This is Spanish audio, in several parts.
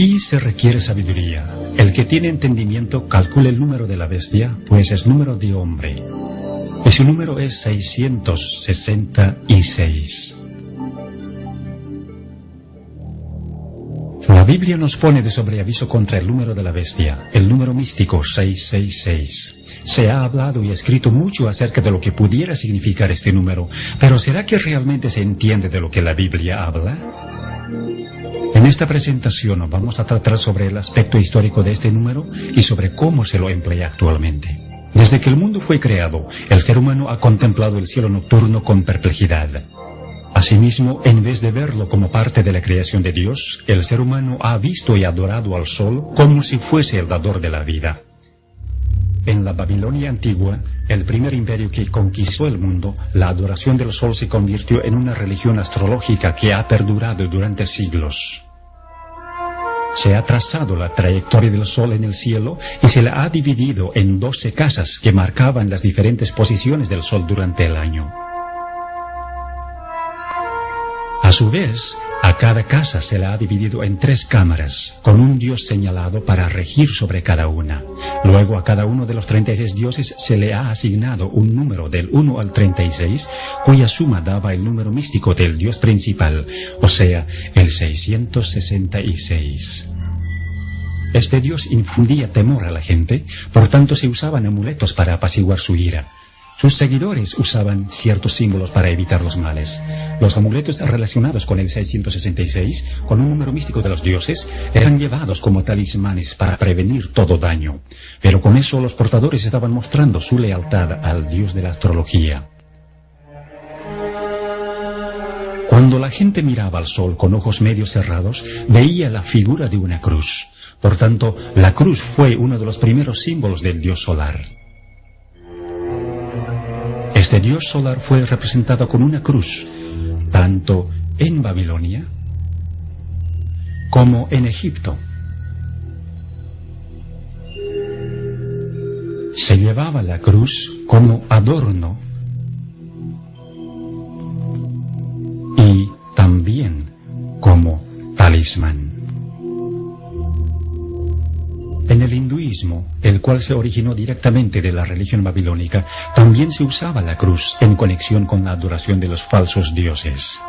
Aquí se requiere sabiduría. El que tiene entendimiento calcule el número de la bestia, pues es número de hombre. Y su número es 666. La Biblia nos pone de sobreaviso contra el número de la bestia, el número místico 666. Se ha hablado y escrito mucho acerca de lo que pudiera significar este número, pero ¿será que realmente se entiende de lo que la Biblia habla? En esta presentación vamos a tratar sobre el aspecto histórico de este número y sobre cómo se lo emplea actualmente. Desde que el mundo fue creado, el ser humano ha contemplado el cielo nocturno con perplejidad. Asimismo, en vez de verlo como parte de la creación de Dios, el ser humano ha visto y adorado al sol como si fuese el dador de la vida. En la Babilonia antigua, el primer imperio que conquistó el mundo, la adoración del sol se convirtió en una religión astrológica que ha perdurado durante siglos. Se ha trazado la trayectoria del sol en el cielo y se la ha dividido en 12 casas que marcaban las diferentes posiciones del sol durante el año. A su vez, a cada casa se la ha dividido en 3 cámaras, con un dios señalado para regir sobre cada una. Luego a cada uno de los 36 dioses se le ha asignado un número del 1 al 36, cuya suma daba el número místico del dios principal, o sea, el 666. Este dios infundía temor a la gente, por tanto se usaban amuletos para apaciguar su ira. Sus seguidores usaban ciertos símbolos para evitar los males. Los amuletos relacionados con el 666, con un número místico de los dioses, eran llevados como talismanes para prevenir todo daño. Pero con eso los portadores estaban mostrando su lealtad al dios de la astrología. Cuando la gente miraba al sol con ojos medio cerrados, veía la figura de una cruz. Por tanto, la cruz fue uno de los primeros símbolos del dios solar. Este dios solar fue representado con una cruz, tanto en Babilonia como en Egipto. Se llevaba la cruz como adorno y también como talismán. En el hinduismo, el cual se originó directamente de la religión babilónica, también se usaba la cruz en conexión con la adoración de los falsos dioses.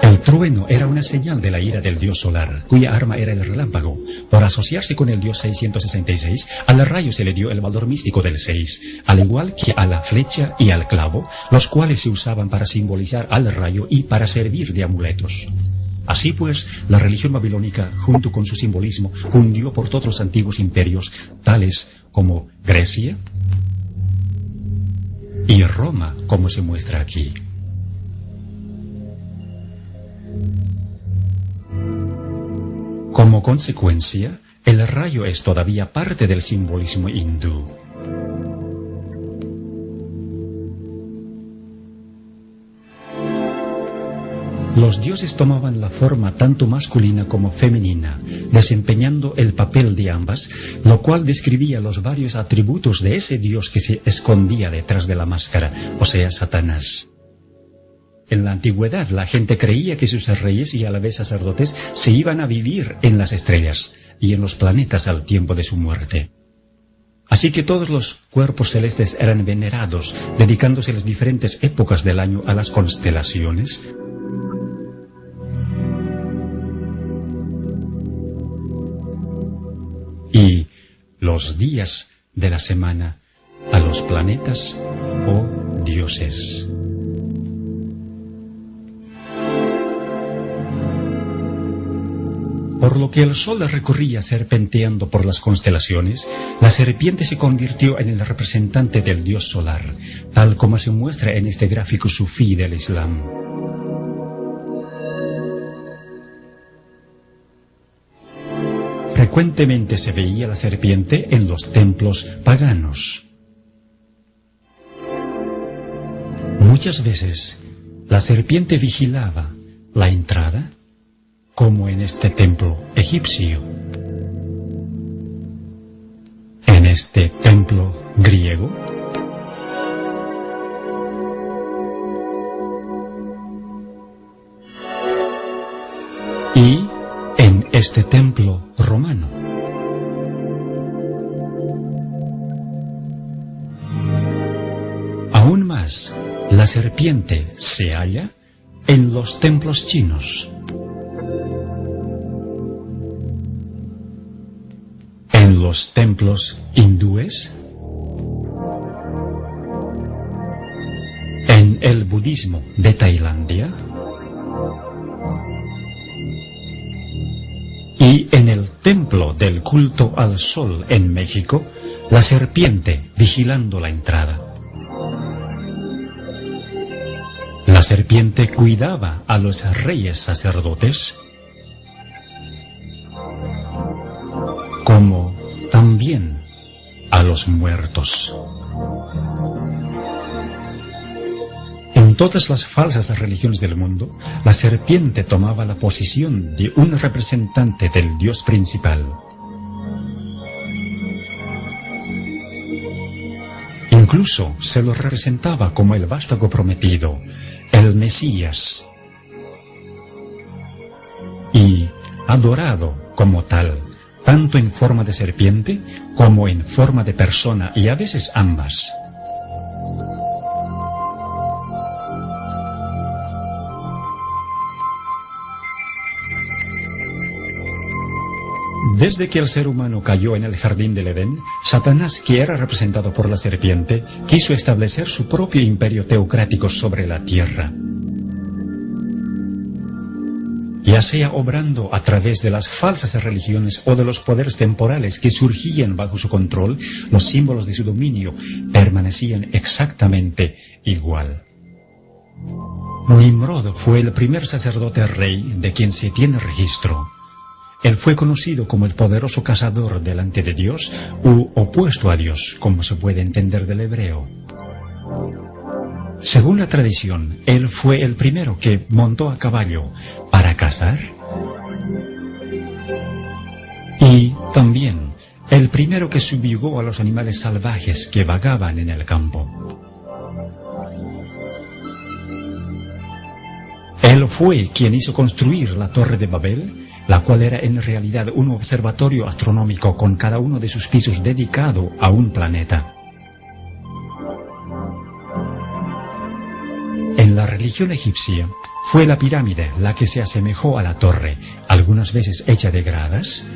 El trueno era una señal de la ira del dios solar, cuya arma era el relámpago. Por asociarse con el dios 666, al rayo se le dio el valor místico del 6, al igual que a la flecha y al clavo, los cuales se usaban para simbolizar al rayo y para servir de amuletos. Así pues, la religión babilónica, junto con su simbolismo, cundió por todos los antiguos imperios, tales como Grecia y Roma, como se muestra aquí. Como consecuencia, el rayo es todavía parte del simbolismo hindú. Los dioses tomaban la forma tanto masculina como femenina, desempeñando el papel de ambas, lo cual describía los varios atributos de ese dios que se escondía detrás de la máscara, o sea, Satanás. En la antigüedad, la gente creía que sus reyes y a la vez sacerdotes se iban a vivir en las estrellas y en los planetas al tiempo de su muerte. Así que todos los cuerpos celestes eran venerados, dedicándose las diferentes épocas del año a las constelaciones. Y los días de la semana a los planetas o dioses. Por lo que el sol recorría serpenteando por las constelaciones, la serpiente se convirtió en el representante del dios solar, tal como se muestra en este gráfico sufí del Islam. Frecuentemente se veía la serpiente en los templos paganos. Muchas veces la serpiente vigilaba la entrada, como en este templo egipcio. este templo griego? Y en este templo romano. Aún más, la serpiente se halla en los templos chinos, en los templos hindúes, en el budismo de Tailandia y en el templo del culto al sol en México, la serpiente vigilando la entrada. La serpiente cuidaba a los reyes sacerdotes, como también a los muertos. En todas las falsas religiones del mundo, la serpiente tomaba la posición de un representante del Dios principal. Incluso se lo representaba como el vástago prometido, el Mesías, y adorado como tal, tanto en forma de serpiente como en forma de persona, y a veces ambas. Desde que el ser humano cayó en el jardín del Edén, Satanás, que era representado por la serpiente, quiso establecer su propio imperio teocrático sobre la tierra. Ya sea obrando a través de las falsas religiones o de los poderes temporales que surgían bajo su control, los símbolos de su dominio permanecían exactamente igual. Nimrod fue el primer sacerdote rey de quien se tiene registro. Él fue conocido como el poderoso cazador delante de Dios, u opuesto a Dios, como se puede entender del hebreo. Según la tradición, él fue el primero que montó a caballo para cazar y también el primero que subjugó a los animales salvajes que vagaban en el campo. Él fue quien hizo construir la Torre de Babel, la cual era en realidad un observatorio astronómico con cada uno de sus pisos dedicado a un planeta. En la religión egipcia, fue la pirámide la que se asemejó a la torre, algunas veces hecha de gradas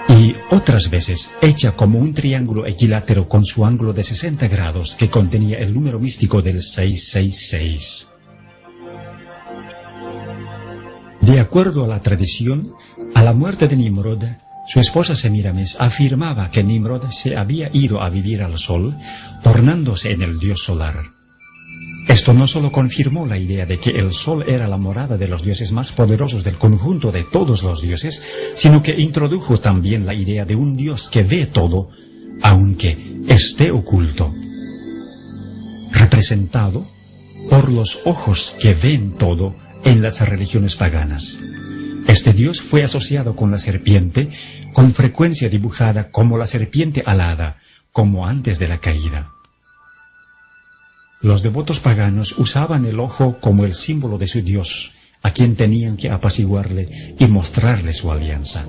y otras veces hecha como un triángulo equilátero con su ángulo de 60 grados que contenía el número místico del 666. De acuerdo a la tradición, a la muerte de Nimrod, su esposa Semíramis afirmaba que Nimrod se había ido a vivir al sol, tornándose en el dios solar. Esto no solo confirmó la idea de que el sol era la morada de los dioses más poderosos del conjunto de todos los dioses, sino que introdujo también la idea de un dios que ve todo, aunque esté oculto, representado por los ojos que ven todo en las religiones paganas. Este dios fue asociado con la serpiente, con frecuencia dibujada como la serpiente alada, como antes de la caída. Los devotos paganos usaban el ojo como el símbolo de su dios, a quien tenían que apaciguarle y mostrarle su alianza.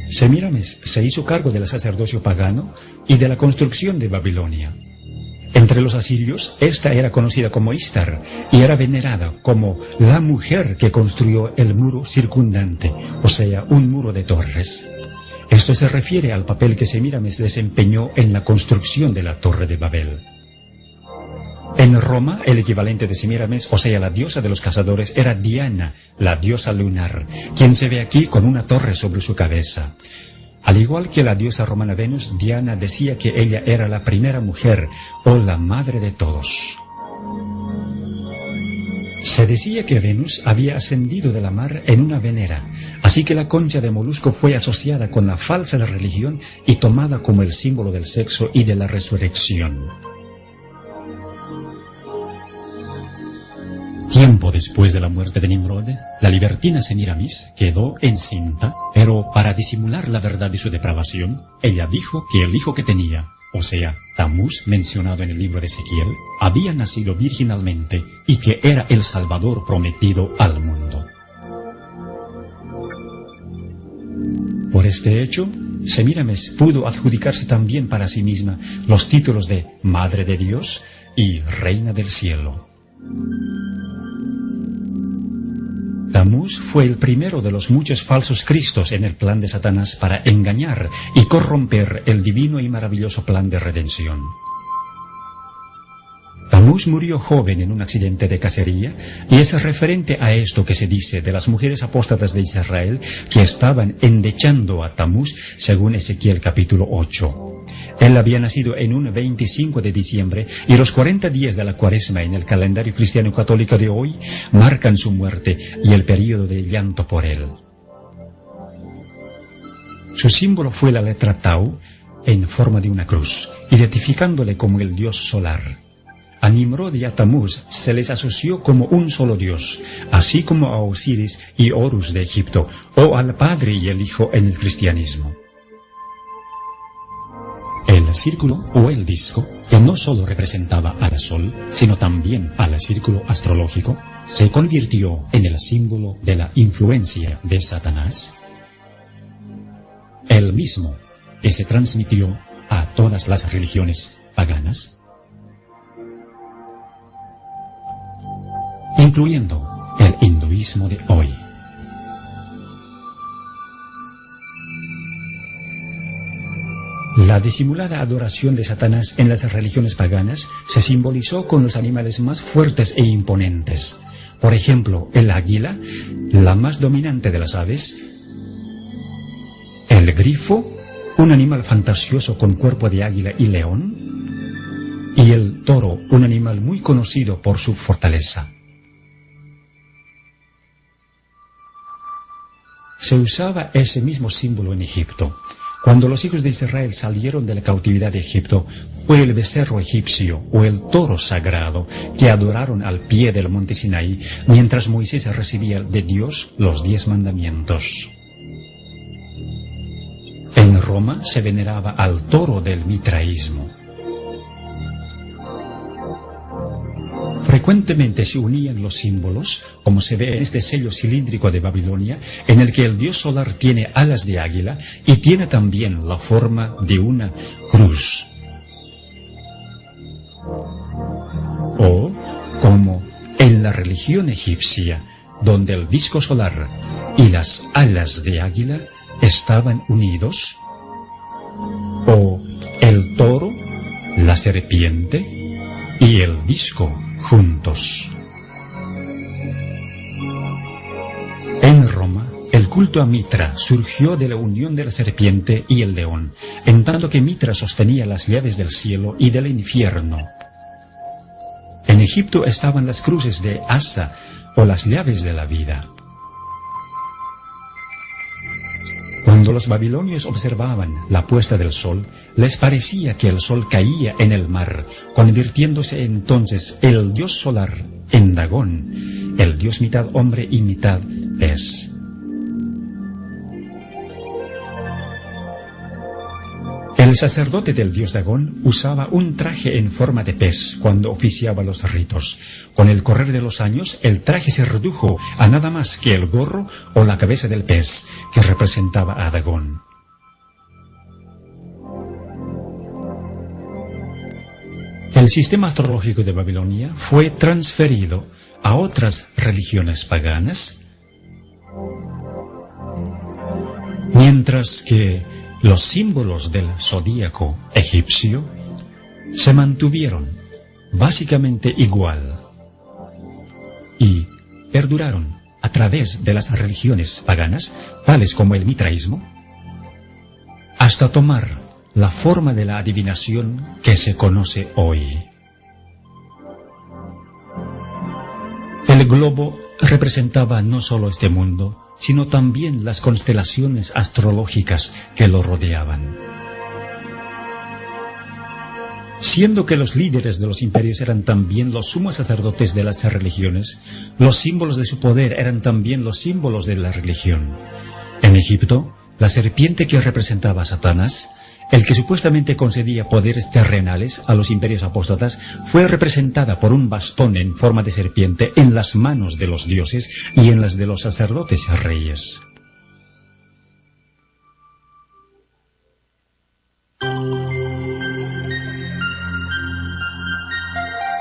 Semíramis se hizo cargo del sacerdocio pagano y de la construcción de Babilonia. Entre los asirios, esta era conocida como Istar y era venerada como la mujer que construyó el muro circundante, o sea, un muro de torres. Esto se refiere al papel que Semíramis desempeñó en la construcción de la Torre de Babel. En Roma, el equivalente de Semíramis, o sea, la diosa de los cazadores, era Diana, la diosa lunar, quien se ve aquí con una torre sobre su cabeza. Al igual que la diosa romana Venus, Diana decía que ella era la primera mujer, o la madre de todos. Se decía que Venus había ascendido de la mar en una venera, así que la concha de molusco fue asociada con la falsa religión y tomada como el símbolo del sexo y de la resurrección. Tiempo después de la muerte de Nimrod, la libertina Semiramis quedó encinta, pero para disimular la verdad de su depravación, ella dijo que el hijo que tenía, o sea, Tamuz, mencionado en el libro de Ezequiel, había nacido virginalmente y que era el Salvador prometido al mundo. Por este hecho, Semiramis pudo adjudicarse también para sí misma los títulos de Madre de Dios y Reina del Cielo. Tamuz fue el primero de los muchos falsos cristos en el plan de Satanás para engañar y corromper el divino y maravilloso plan de redención. Tamuz murió joven en un accidente de cacería, y es referente a esto que se dice de las mujeres apóstatas de Israel que estaban endechando a Tamuz, según Ezequiel capítulo 8. Él había nacido en un 25 de diciembre, y los 40 días de la Cuaresma en el calendario cristiano católico de hoy marcan su muerte y el período de llanto por él. Su símbolo fue la letra Tau en forma de una cruz, identificándole como el dios solar. A Nimrod y a Tamuz se les asoció como un solo dios, así como a Osiris y Horus de Egipto, o al Padre y el Hijo en el cristianismo. El círculo o el disco, que no solo representaba al Sol, sino también al círculo astrológico, se convirtió en el símbolo de la influencia de Satanás, el mismo que se transmitió a todas las religiones paganas, incluyendo el hinduismo de hoy. La disimulada adoración de Satanás en las religiones paganas se simbolizó con los animales más fuertes e imponentes. Por ejemplo, el águila, la más dominante de las aves; el grifo, un animal fantasioso con cuerpo de águila y león; y el toro, un animal muy conocido por su fortaleza. Se usaba ese mismo símbolo en Egipto. Cuando los hijos de Israel salieron de la cautividad de Egipto, fue el becerro egipcio o el toro sagrado que adoraron al pie del monte Sinaí, mientras Moisés recibía de Dios los 10 mandamientos. En Roma se veneraba al toro del mitraísmo. Frecuentemente se unían los símbolos, como se ve en este sello cilíndrico de Babilonia, en el que el dios solar tiene alas de águila y tiene también la forma de una cruz. O, como en la religión egipcia, donde el disco solar y las alas de águila estaban unidos, o el toro, la serpiente y el disco juntos. En Roma, el culto a Mitra surgió de la unión de la serpiente y el león, en tanto que Mitra sostenía las llaves del cielo y del infierno. En Egipto estaban las cruces de Asa, o las llaves de la vida. Cuando los babilonios observaban la puesta del sol, les parecía que el sol caía en el mar, convirtiéndose entonces el dios solar en Dagón, el dios mitad hombre y mitad pez. El sacerdote del dios Dagón usaba un traje en forma de pez cuando oficiaba los ritos. Con el correr de los años, el traje se redujo a nada más que el gorro o la cabeza del pez, que representaba a Dagón. El sistema astrológico de Babilonia fue transferido a otras religiones paganas, mientras que los símbolos del zodíaco egipcio se mantuvieron básicamente igual y perduraron a través de las religiones paganas, tales como el mitraísmo, hasta tomar la forma de la adivinación que se conoce hoy. El globo representaba no solo este mundo, sino también las constelaciones astrológicas que lo rodeaban. Siendo que los líderes de los imperios eran también los sumos sacerdotes de las religiones, los símbolos de su poder eran también los símbolos de la religión. En Egipto, la serpiente que representaba a Satanás, el que supuestamente concedía poderes terrenales a los imperios apóstatas, fue representada por un bastón en forma de serpiente en las manos de los dioses y en las de los sacerdotes reyes.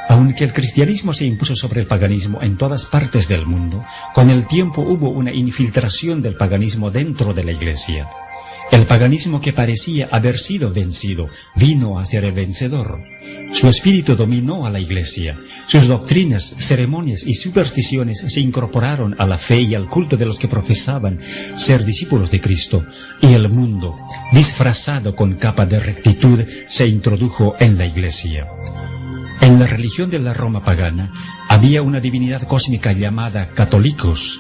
Aunque el cristianismo se impuso sobre el paganismo en todas partes del mundo, con el tiempo hubo una infiltración del paganismo dentro de la Iglesia. El paganismo que parecía haber sido vencido vino a ser el vencedor. Su espíritu dominó a la Iglesia. Sus doctrinas, ceremonias y supersticiones se incorporaron a la fe y al culto de los que profesaban ser discípulos de Cristo, y el mundo, disfrazado con capa de rectitud, se introdujo en la Iglesia. En la religión de la Roma pagana había una divinidad cósmica llamada Catolicos.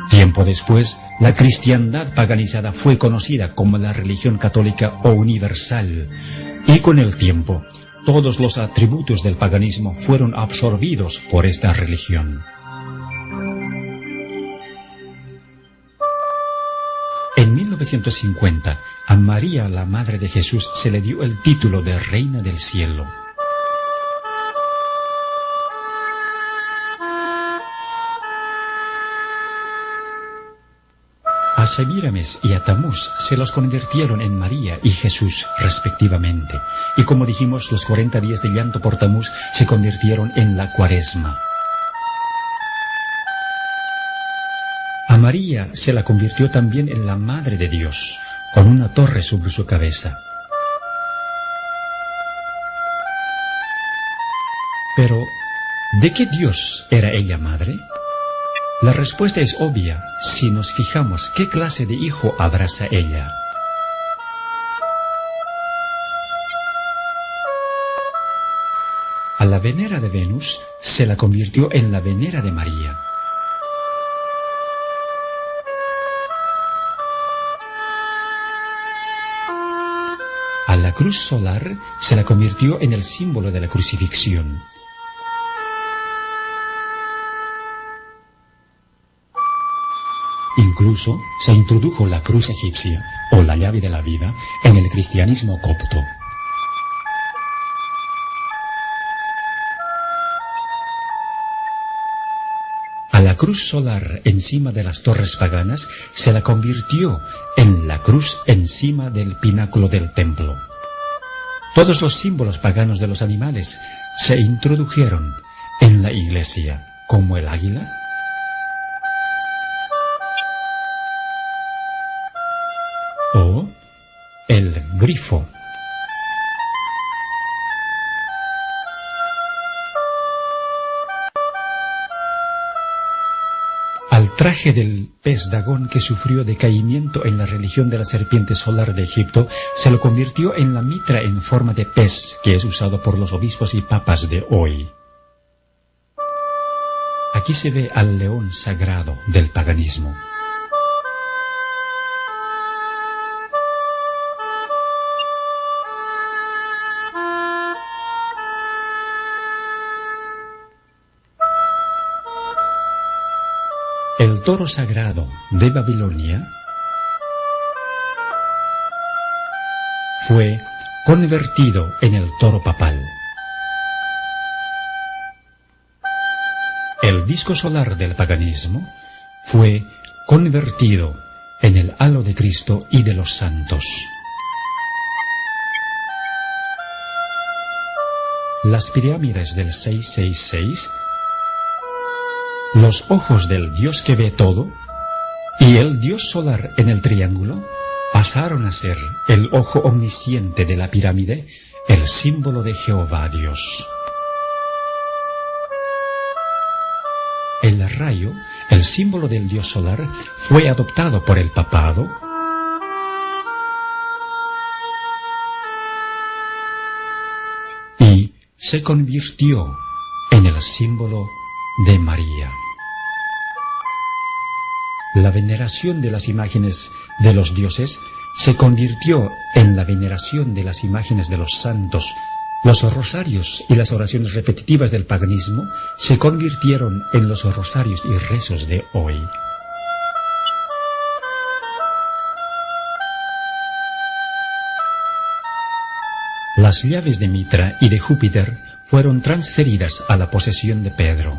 Tiempo después, la cristiandad paganizada fue conocida como la religión católica o universal, y con el tiempo, todos los atributos del paganismo fueron absorbidos por esta religión. En 1950, a María, la Madre de Jesús, se le dio el título de Reina del Cielo. A Semíramis y a Tamuz se los convirtieron en María y Jesús respectivamente, y como dijimos, los 40 días de llanto por Tamuz se convirtieron en la Cuaresma. A María se la convirtió también en la Madre de Dios, con una torre sobre su cabeza. Pero, ¿de qué Dios era ella madre? La respuesta es obvia si nos fijamos qué clase de hijo abraza ella. A la Venera de Venus se la convirtió en la Venera de María. A la cruz solar se la convirtió en el símbolo de la crucifixión. Incluso se introdujo la cruz egipcia, o la llave de la vida, en el cristianismo copto. A la cruz solar encima de las torres paganas se la convirtió en la cruz encima del pináculo del templo. Todos los símbolos paganos de los animales se introdujeron en la iglesia, como el águila, o el grifo. Al traje del pez Dagón, que sufrió decaimiento en la religión de la serpiente solar de Egipto, se lo convirtió en la mitra en forma de pez, que es usado por los obispos y papas de hoy. Aquí se ve al león sagrado del paganismo. El toro sagrado de Babilonia fue convertido en el toro papal. El disco solar del paganismo fue convertido en el halo de Cristo y de los santos. Las pirámides del 666, los ojos del Dios que ve todo y el Dios solar en el triángulo pasaron a ser el ojo omnisciente de la pirámide, el símbolo de Jehová Dios. El rayo, el símbolo del Dios solar, fue adoptado por el papado y se convirtió en el símbolo de María. La veneración de las imágenes de los dioses se convirtió en la veneración de las imágenes de los santos Los rosarios y las oraciones repetitivas del paganismo se convirtieron en los rosarios y rezos de hoy. Las llaves de Mitra y de Júpiter fueron transferidas a la posesión de Pedro.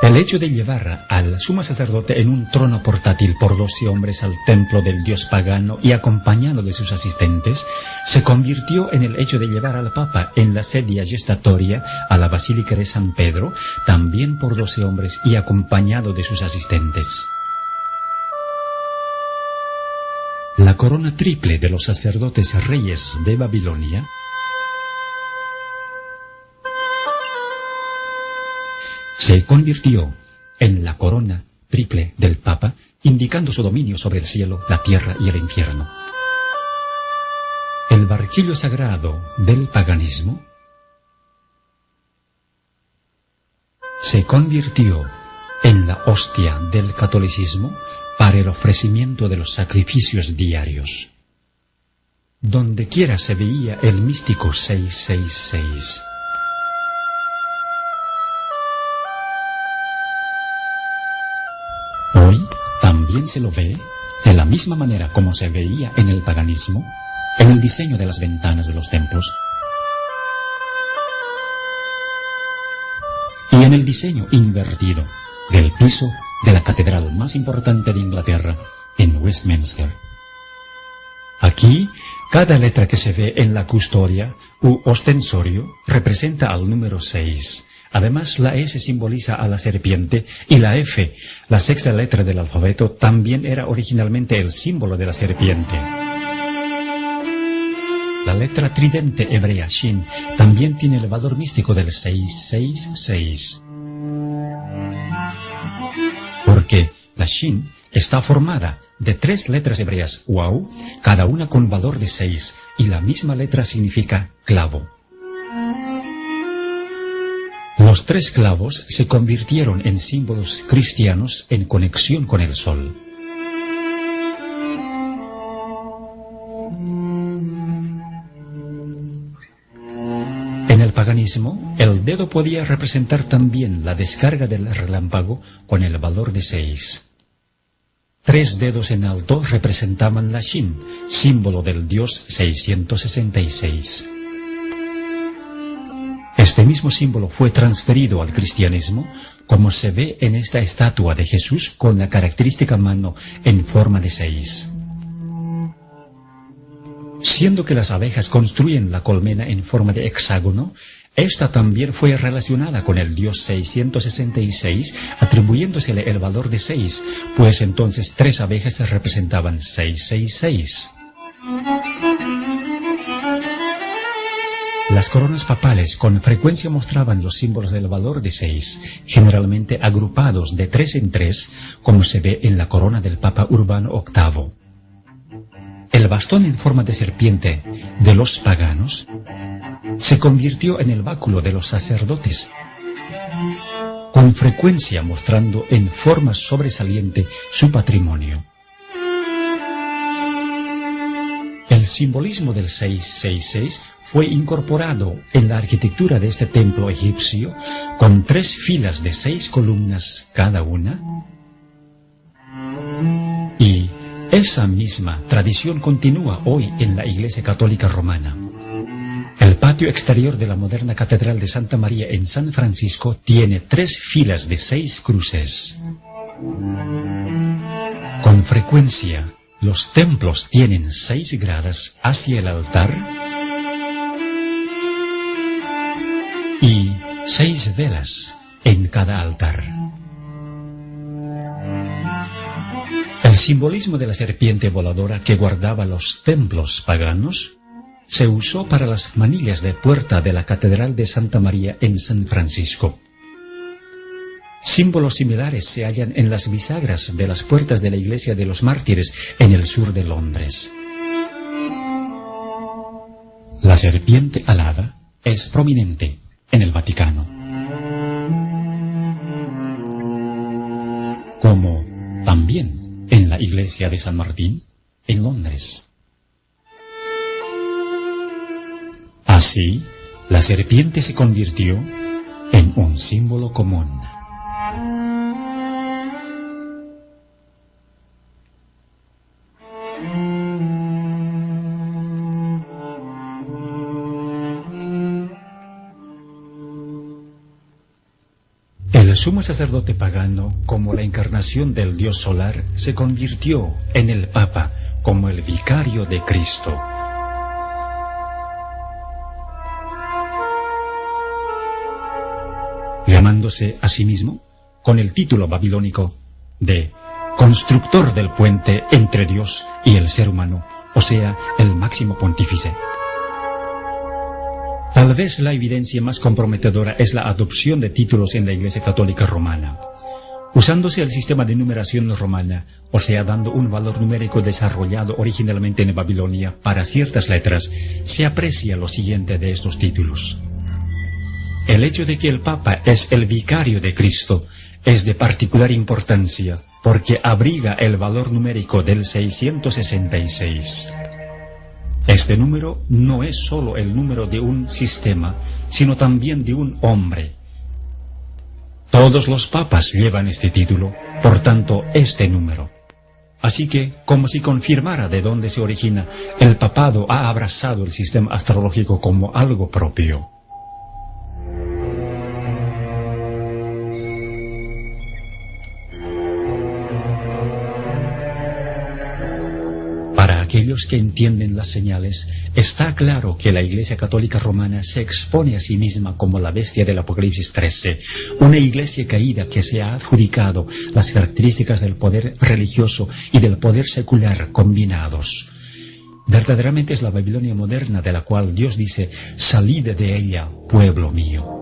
El hecho de llevar al sumo sacerdote en un trono portátil por 12 hombres al templo del dios pagano y acompañado de sus asistentes, se convirtió en el hecho de llevar al Papa en la sedia gestatoria a la Basílica de San Pedro, también por 12 hombres y acompañado de sus asistentes. La corona triple de los sacerdotes reyes de Babilonia se convirtió en la corona triple del Papa, indicando su dominio sobre el cielo, la tierra y el infierno. El barquillo sagrado del paganismo se convirtió en la hostia del catolicismo para el ofrecimiento de los sacrificios diarios. Donde quiera se veía el místico 666. Hoy también se lo ve de la misma manera como se veía en el paganismo, en el diseño de las ventanas de los templos y en el diseño invertido del piso de la catedral más importante de Inglaterra, en Westminster. Aquí, cada letra que se ve en la custodia u ostensorio representa al número 6. Además, la S simboliza a la serpiente y la F, la sexta letra del alfabeto, también era originalmente el símbolo de la serpiente. La letra tridente hebrea Shin también tiene el valor místico del 666. Porque la Shin está formada de 3 letras hebreas Wow, cada una con valor de 6, y la misma letra significa clavo. Los 3 clavos se convirtieron en símbolos cristianos en conexión con el sol. En el paganismo, el dedo podía representar también la descarga del relámpago con el valor de 6. 3 dedos en alto representaban la Shin, símbolo del dios 666. Este mismo símbolo fue transferido al cristianismo, como se ve en esta estatua de Jesús con la característica mano en forma de 6. Siendo que las abejas construyen la colmena en forma de hexágono, esta también fue relacionada con el dios 666, atribuyéndosele el valor de 6, pues entonces 3 abejas representaban 666. Las coronas papales con frecuencia mostraban los símbolos del valor de 6, generalmente agrupados de 3 en 3, como se ve en la corona del Papa Urbano VIII. El bastón en forma de serpiente de los paganos se convirtió en el báculo de los sacerdotes, con frecuencia mostrando en forma sobresaliente su patrimonio. El simbolismo del 666 fue incorporado en la arquitectura de este templo egipcio con 3 filas de 6 columnas cada una, y esa misma tradición continúa hoy en la Iglesia Católica Romana. El patio exterior de la moderna Catedral de Santa María en San Francisco tiene 3 filas de 6 cruces. Con frecuencia, los templos tienen 6 gradas hacia el altar y 6 velas en cada altar. El simbolismo de la serpiente voladora que guardaba los templos paganos se usó para las manillas de puerta de la Catedral de Santa María en San Francisco. Símbolos similares se hallan en las bisagras de las puertas de la Iglesia de los Mártires en el sur de Londres. La serpiente alada es prominente en el Vaticano, como también en la Iglesia de San Martín en Londres. Así, la serpiente se convirtió en un símbolo común. El sumo sacerdote pagano, como la encarnación del Dios solar, se convirtió en el Papa como el vicario de Cristo. Llamándose a sí mismo con el título babilónico de constructor del puente entre Dios y el ser humano, o sea, el máximo pontífice. Tal vez la evidencia más comprometedora es la adopción de títulos en la Iglesia Católica Romana. Usándose el sistema de numeración romana, o sea, dando un valor numérico desarrollado originalmente en Babilonia para ciertas letras, se aprecia lo siguiente de estos títulos. El hecho de que el Papa es el vicario de Cristo es de particular importancia porque abriga el valor numérico del 666. Este número no es solo el número de un sistema, sino también de un hombre. Todos los papas llevan este título, por tanto, este número. Así que, como si confirmara de dónde se origina, el papado ha abrazado el sistema astrológico como algo propio. Para aquellos que entienden las señales, está claro que la Iglesia Católica Romana se expone a sí misma como la bestia del Apocalipsis 13, una iglesia caída que se ha adjudicado las características del poder religioso y del poder secular combinados. Verdaderamente es la Babilonia moderna de la cual Dios dice, salid de ella, pueblo mío.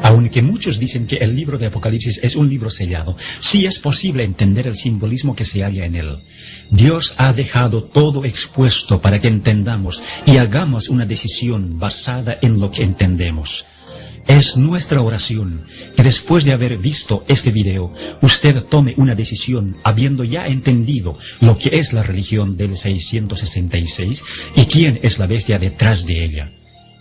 Aunque muchos dicen que el libro de Apocalipsis es un libro sellado, sí es posible entender el simbolismo que se halla en él. Dios ha dejado todo expuesto para que entendamos y hagamos una decisión basada en lo que entendemos. Es nuestra oración que después de haber visto este video, usted tome una decisión habiendo ya entendido lo que es la religión del 666 y quién es la bestia detrás de ella.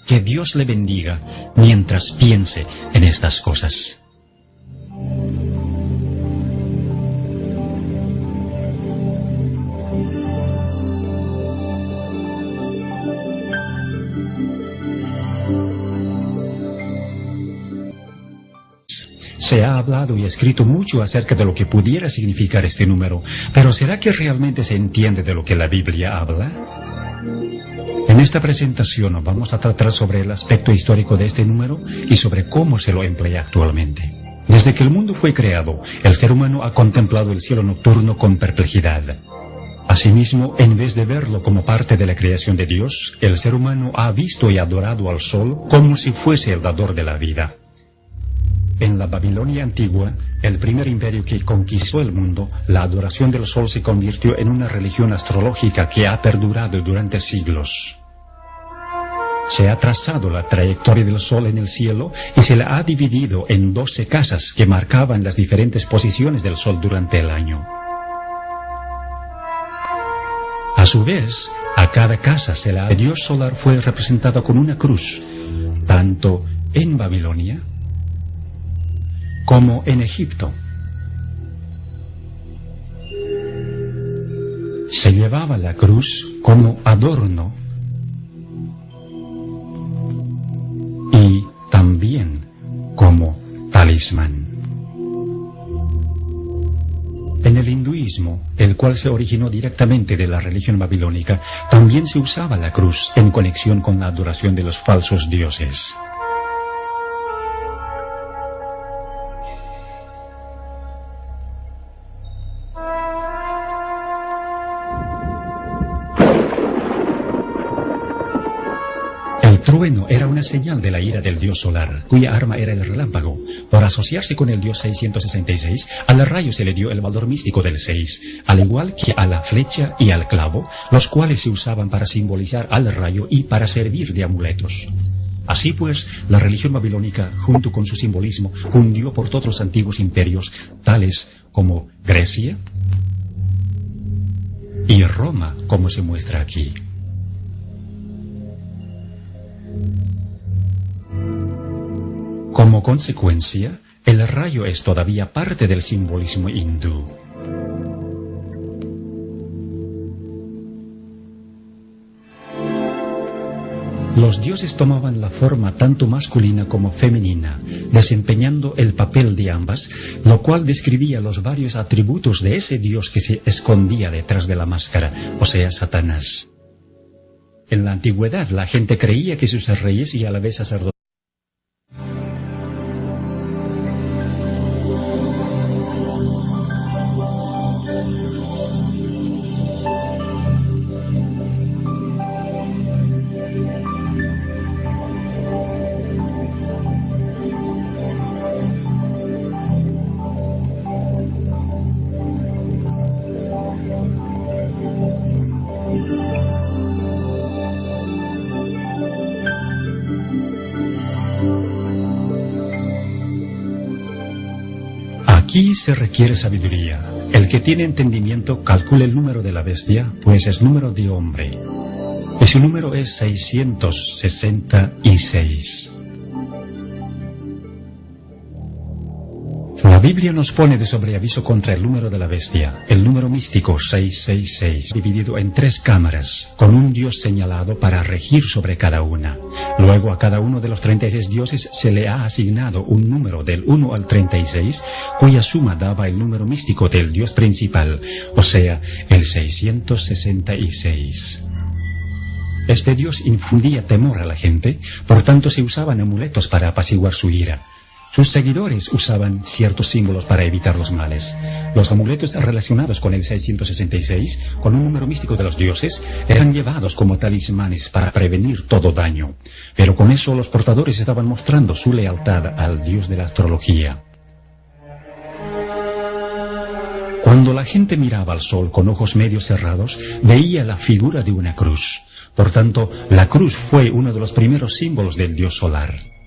Que Dios le bendiga mientras piense en estas cosas. Se ha hablado y escrito mucho acerca de lo que pudiera significar este número, pero ¿será que realmente se entiende de lo que la Biblia habla? En esta presentación vamos a tratar sobre el aspecto histórico de este número y sobre cómo se lo emplea actualmente. Desde que el mundo fue creado, el ser humano ha contemplado el cielo nocturno con perplejidad. Asimismo, en vez de verlo como parte de la creación de Dios, el ser humano ha visto y adorado al sol como si fuese el dador de la vida. En la Babilonia antigua, el primer imperio que conquistó el mundo, la adoración del sol se convirtió en una religión astrológica que ha perdurado durante siglos. Se ha trazado la trayectoria del sol en el cielo y se la ha dividido en 12 casas que marcaban las diferentes posiciones del sol durante el año. A su vez, a cada casa el dios solar fue representado con una cruz, tanto en Babilonia como en Egipto. Se llevaba la cruz como adorno y también como talismán. En el hinduismo, el cual se originó directamente de la religión babilónica, también se usaba la cruz en conexión con la adoración de los falsos dioses. El trueno era una señal de la ira del dios solar, cuya arma era el relámpago. Por asociarse con el dios 666, al rayo se le dio el valor místico del 6, al igual que a la flecha y al clavo, los cuales se usaban para simbolizar al rayo y para servir de amuletos. Así pues, la religión babilónica, junto con su simbolismo, hundió por todos los antiguos imperios, tales como Grecia y Roma, como se muestra aquí. Como consecuencia, el rayo es todavía parte del simbolismo hindú. Los dioses tomaban la forma tanto masculina como femenina, desempeñando el papel de ambas, lo cual describía los varios atributos de ese dios que se escondía detrás de la máscara, o sea, Satanás. En la antigüedad, la gente creía que sus reyes y a la vez sacerdotes Aquí se requiere sabiduría. El que tiene entendimiento calcule el número de la bestia, pues es número de hombre. Y su número es 666. La Biblia nos pone de sobreaviso contra el número de la bestia, el número místico 666, dividido en 3 cámaras, con un dios señalado para regir sobre cada una. Luego a cada uno de los 36 dioses se le ha asignado un número del 1 al 36, cuya suma daba el número místico del dios principal, o sea, el 666. Este dios infundía temor a la gente, por tanto se usaban amuletos para apaciguar su ira. Sus seguidores usaban ciertos símbolos para evitar los males. Los amuletos relacionados con el 666, con un número místico de los dioses, eran llevados como talismanes para prevenir todo daño. Pero con eso los portadores estaban mostrando su lealtad al dios de la astrología. Cuando la gente miraba al sol con ojos medio cerrados, veía la figura de una cruz. Por tanto, la cruz fue uno de los primeros símbolos del dios solar.